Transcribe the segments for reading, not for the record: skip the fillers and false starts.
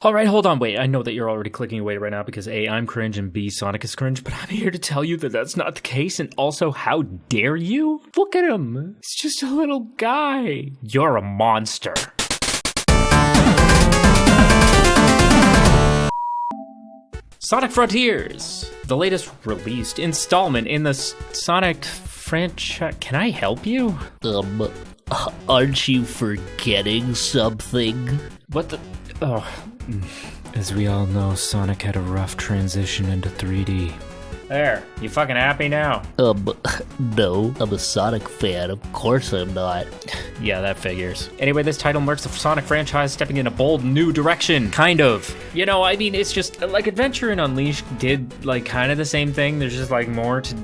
Alright, hold on, wait. I know that you're already clicking away right now because A, I'm cringe, and B, Sonic is cringe, but I'm here to tell you that that's not the case, and also, how dare you? Look at him. He's just a little guy. You're a monster. Sonic Frontiers, the latest released installment in the Sonic franchise. Can I help you? Aren't you forgetting something? What the? Oh, as we all know, Sonic had a rough transition into 3D. There, you fucking happy now? No, I'm a Sonic fan, of course I'm not. Yeah, that figures. Anyway, this title marks the Sonic franchise stepping in a bold new direction, kind of. You know, I mean, it's just, like, Adventure and Unleashed did, like, kind of the same thing. There's just, like, more to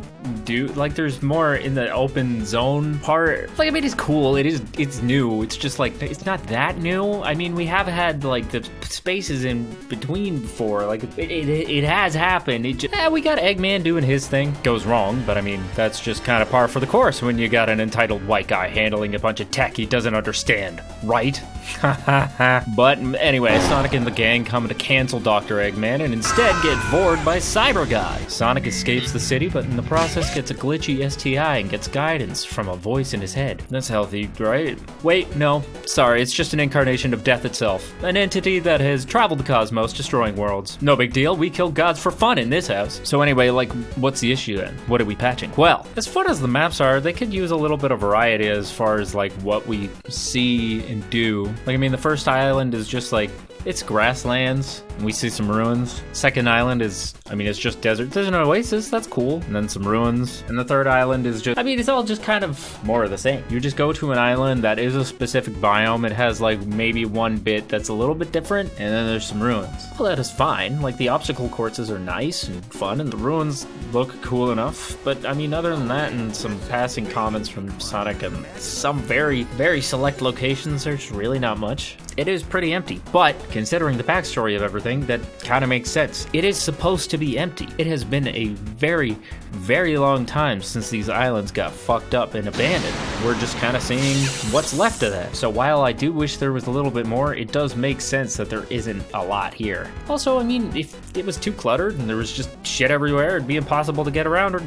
do. Like, there's more in the open zone part. Like, I mean, it's cool. It's new. It's just, like, it's not that new. I mean, we have had, like, the spaces in between before. Like, it has happened. We got Eggman doing his thing. Goes wrong, but I mean, that's just kind of par for the course when you got an entitled white guy handling a bunch of tech he doesn't understand, right? But anyway, Sonic and the gang come to cancel Dr. Eggman and instead get vored by Cyber Guy. Sonic escapes the city, but in the process gets a glitchy STI and gets guidance from a voice in his head. That's healthy, right? Wait, no. Sorry, it's just an incarnation of death itself. An entity that has traveled the cosmos, destroying worlds. No big deal, we kill gods for fun in this house. So anyway, like, what's the issue then? What are we patching? Well, as fun as the maps are, they could use a little bit of variety as far as, like, what we see and do. Like, I mean, the first island is just, like, it's grasslands, and we see some ruins. Second island is, I mean, it's just desert. There's an oasis, that's cool. And then some ruins. And the third island is just, I mean, it's all just kind of more of the same. You just go to an island that is a specific biome. It has, like, maybe one bit that's a little bit different, and then there's some ruins. Well, that is fine. Like, the obstacle courses are nice and fun, and the ruins look cool enough. But, I mean, other than that, and some passing comments from Sonic and some very, very select locations, there's really not much. It is pretty empty, but considering the backstory of everything, that kind of makes sense. It is supposed to be empty. It has been a very, very long time since these islands got fucked up and abandoned. We're just kind of seeing what's left of that. So while I do wish there was a little bit more, it does make sense that there isn't a lot here. Also, I mean, if it was too cluttered and there was just shit everywhere, it'd be impossible to get around or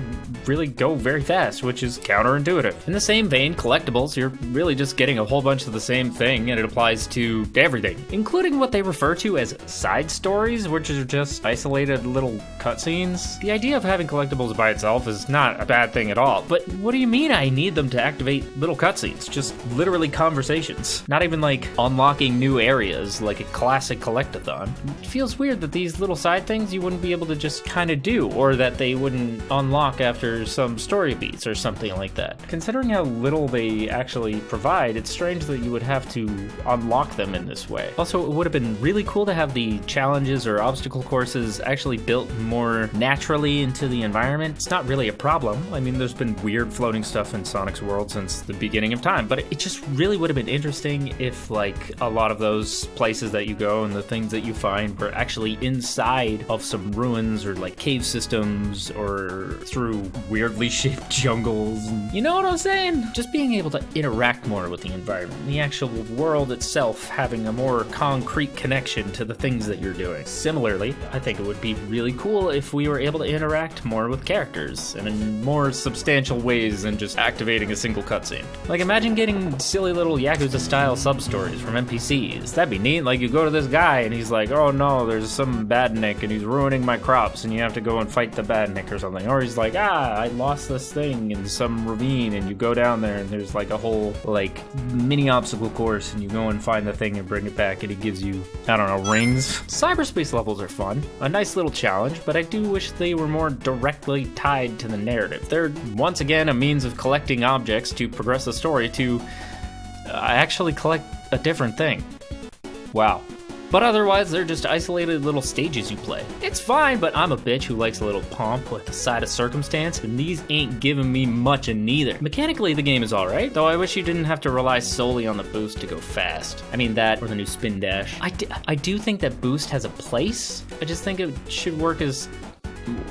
really go very fast, which is counterintuitive. In the same vein, collectibles, you're really just getting a whole bunch of the same thing, and it applies to everything, including what they refer to as side stories, which are just isolated little cutscenes. The idea of having collectibles by itself is not a bad thing at all, but what do you mean I need them to activate little cutscenes? Just literally conversations. Not even like unlocking new areas like a classic collectathon. It feels weird that these little side things you wouldn't be able to just kind of do, or that they wouldn't unlock after some story beats or something like that. Considering how little they actually provide, it's strange that you would have to unlock them in this way. Also, it would have been really cool to have the challenges or obstacle courses actually built more naturally into the environment. It's not really a problem. I mean, there's been weird floating stuff in Sonic's world since the beginning of time, but it just really would have been interesting if, like, a lot of those places that you go and the things that you find were actually inside of some ruins or, like, cave systems or through weirdly shaped jungles. You know what I'm saying? Just being able to interact more with the environment, the actual world itself having a more concrete connection to the things that you're doing. Similarly, I think it would be really cool if we were able to interact more with characters and in more substantial ways than just activating a single cutscene. Like, imagine getting silly little Yakuza-style sub-stories from NPCs. That'd be neat. Like, you go to this guy and he's like, oh no, there's some badnik and he's ruining my crops and you have to go and fight the badnik or something. Or he's like, I lost this thing in some ravine, and you go down there and there's like a whole, like, mini obstacle course and you go and find the thing and bring it back and it gives you, I don't know, rings. Cyberspace levels are fun. A nice little challenge, but I do wish they were more directly tied to the narrative. They're, once again, a means of collecting objects to progress the story to actually collect a different thing. Wow. But otherwise, they're just isolated little stages you play. It's fine, but I'm a bitch who likes a little pomp with a side of circumstance, and these ain't giving me much of neither. Mechanically, the game is alright, though I wish you didn't have to rely solely on the boost to go fast. I mean, that or the new spin dash. I do think that boost has a place. I just think it should work as,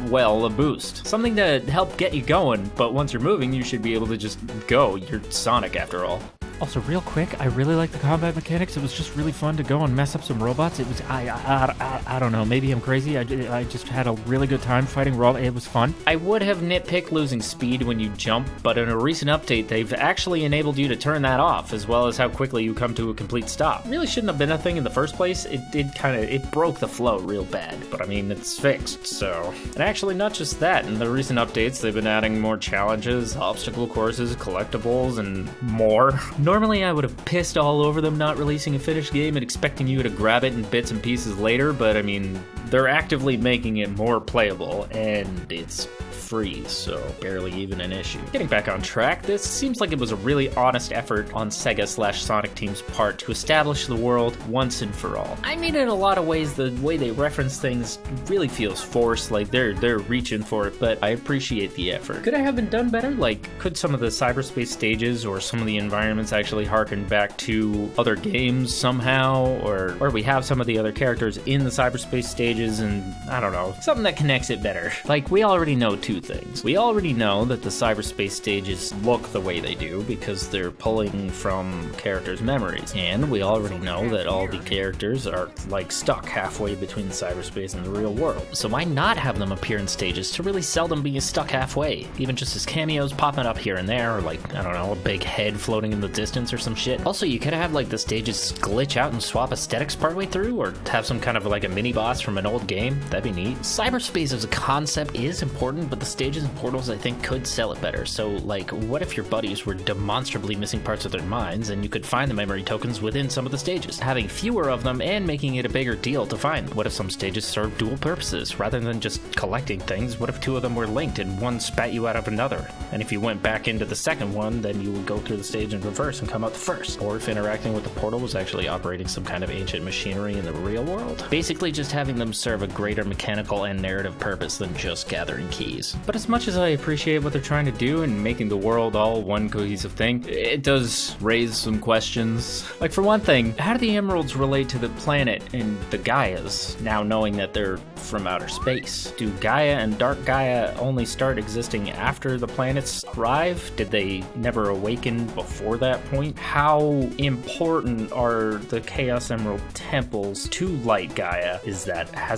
well, a boost. Something to help get you going, but once you're moving, you should be able to just go. You're Sonic, after all. Also, real quick, I really like the combat mechanics. It was just really fun to go and mess up some robots. It was, I don't know, maybe I'm crazy. I just had a really good time fighting robots. It was fun. I would have nitpicked losing speed when you jump, but in a recent update, they've actually enabled you to turn that off, as well as how quickly you come to a complete stop. It really shouldn't have been a thing in the first place. It broke the flow real bad, but I mean, it's fixed, so. And actually, not just that. In the recent updates, they've been adding more challenges, obstacle courses, collectibles, and more. Normally, I would have pissed all over them not releasing a finished game and expecting you to grab it in bits and pieces later, but I mean, they're actively making it more playable, and it's free, so barely even an issue. Getting back on track, this seems like it was a really honest effort on Sega/Sonic Team's part to establish the world once and for all. I mean, in a lot of ways, the way they reference things really feels forced, like they're reaching for it, but I appreciate the effort. Could it have been done better? Like, could some of the cyberspace stages or some of the environments actually harken back to other games somehow, or we have some of the other characters in the cyberspace stages, and I don't know, something that connects it better. Like, we already know two things. We already know that the cyberspace stages look the way they do because they're pulling from characters' memories, and we already know that all the characters are like stuck halfway between the cyberspace and the real world. So why not have them appear in stages to really sell them being stuck halfway, even just as cameos popping up here and there, or like, I don't know, a big head floating in the distance or some shit. Also, you could have like the stages glitch out and swap aesthetics partway through, or have some kind of like a mini boss from an old game. That'd be neat. Cyberspace as a concept is important, but the stages and portals, I think, could sell it better. So, like, what if your buddies were demonstrably missing parts of their minds and you could find the memory tokens within some of the stages? Having fewer of them and making it a bigger deal to find. What if some stages serve dual purposes? Rather than just collecting things, what if two of them were linked and one spat you out of another? And if you went back into the second one, then you would go through the stage in reverse and come out the first. Or if interacting with the portal was actually operating some kind of ancient machinery in the real world. Basically just having them serve a greater mechanical and narrative purpose than just gathering keys. But as much as I appreciate what they're trying to do and making the world all one cohesive thing, it does raise some questions. Like, for one thing, how do the emeralds relate to the planet and the Gaias, now knowing that they're from outer space? Do Gaia and Dark Gaia only start existing after the planets arrive? Did they never awaken before that point? How important are the Chaos Emerald temples to Light Gaia? Has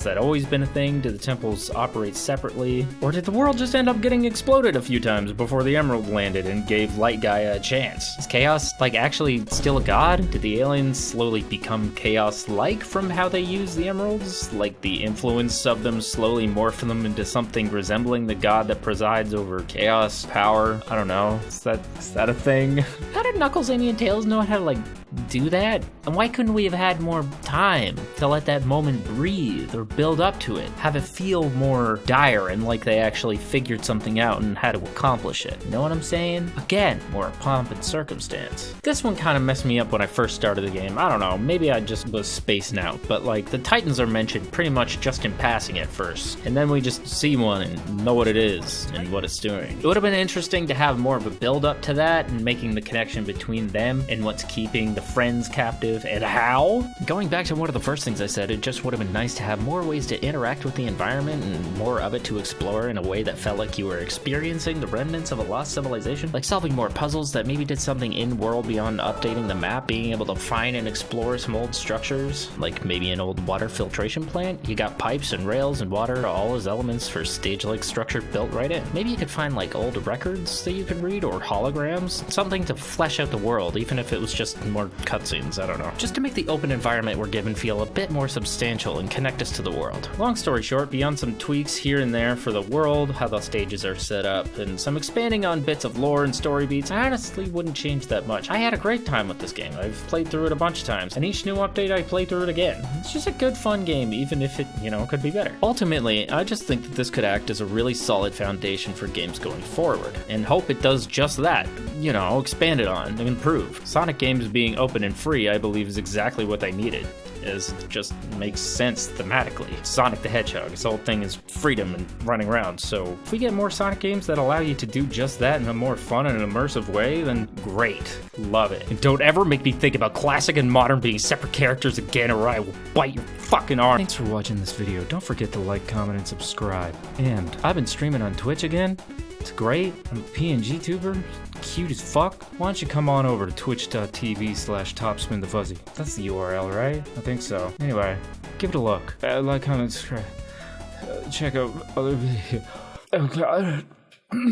that always been a thing? Do the temples operate separately? Or did the world just end up getting exploded a few times before the emerald landed and gave Light Gaia a chance? Is Chaos, like, actually still a god? Did the aliens slowly become Chaos-like from how they use the emeralds? Like, the influence of them slowly morph them into something resembling the god that presides over chaos, power? I don't know. Is that a thing? How did Knuckles, Amy, and Tails know how to, like, do that? And why couldn't we have had more time to let that moment breathe or build up to it? Have it feel more dire and like they actually figured something out and how to accomplish it. You know what I'm saying? Again, more pomp and circumstance. This one kind of messed me up when I first started the game. I don't know, maybe I just was spacing out, but like the Titans are mentioned pretty much just in passing at first, and then we just see one and know what it is and what it's doing. It would have been interesting to have more of a build up to that and making the connection between them and what's keeping the friends captive and how. Going back to one of the first things I said, it just would have been nice to have more ways to interact with the environment and more of it to explore in a way that felt like you were experiencing the remnants of a lost civilization. Like solving more puzzles that maybe did something in-world beyond updating the map, being able to find and explore some old structures, like maybe an old water filtration plant. You got pipes and rails and water, all as elements for stage-like structure built right in. Maybe you could find like old records that you could read or holograms, something to flesh out the world, even if it was just more cutscenes, I don't know. Just to make the open environment we're given feel a bit more substantial and connect us to the world. Long story short, beyond some tweaks here and there for the world, how the stages are set up, and some expanding on bits of lore and story beats, I honestly wouldn't change that much. I had a great time with this game. I've played through it a bunch of times, and each new update I play through it again. It's just a good fun game, even if it, could be better. Ultimately, I just think that this could act as a really solid foundation for games going forward, and hope it does just that. Expand it on and improve. Sonic games being open and free, I believe, is exactly what they needed, as it just makes sense thematically. Sonic the Hedgehog, his whole thing is freedom and running around, so if we get more Sonic games that allow you to do just that in a more fun and immersive way, then great. Love it. And don't ever make me think about classic and modern being separate characters again, or I will bite your fucking arm. Thanks for watching this video. Don't forget to like, comment, and subscribe. And I've been streaming on Twitch again. It's great. I'm a PNG tuber. cute as fuck. Why don't you come on over to twitch.tv/TopSpinTheFuzzy. That's the URL, right? I think so. Anyway, give it a look. Like, comment, subscribe. Check out other videos. Oh god.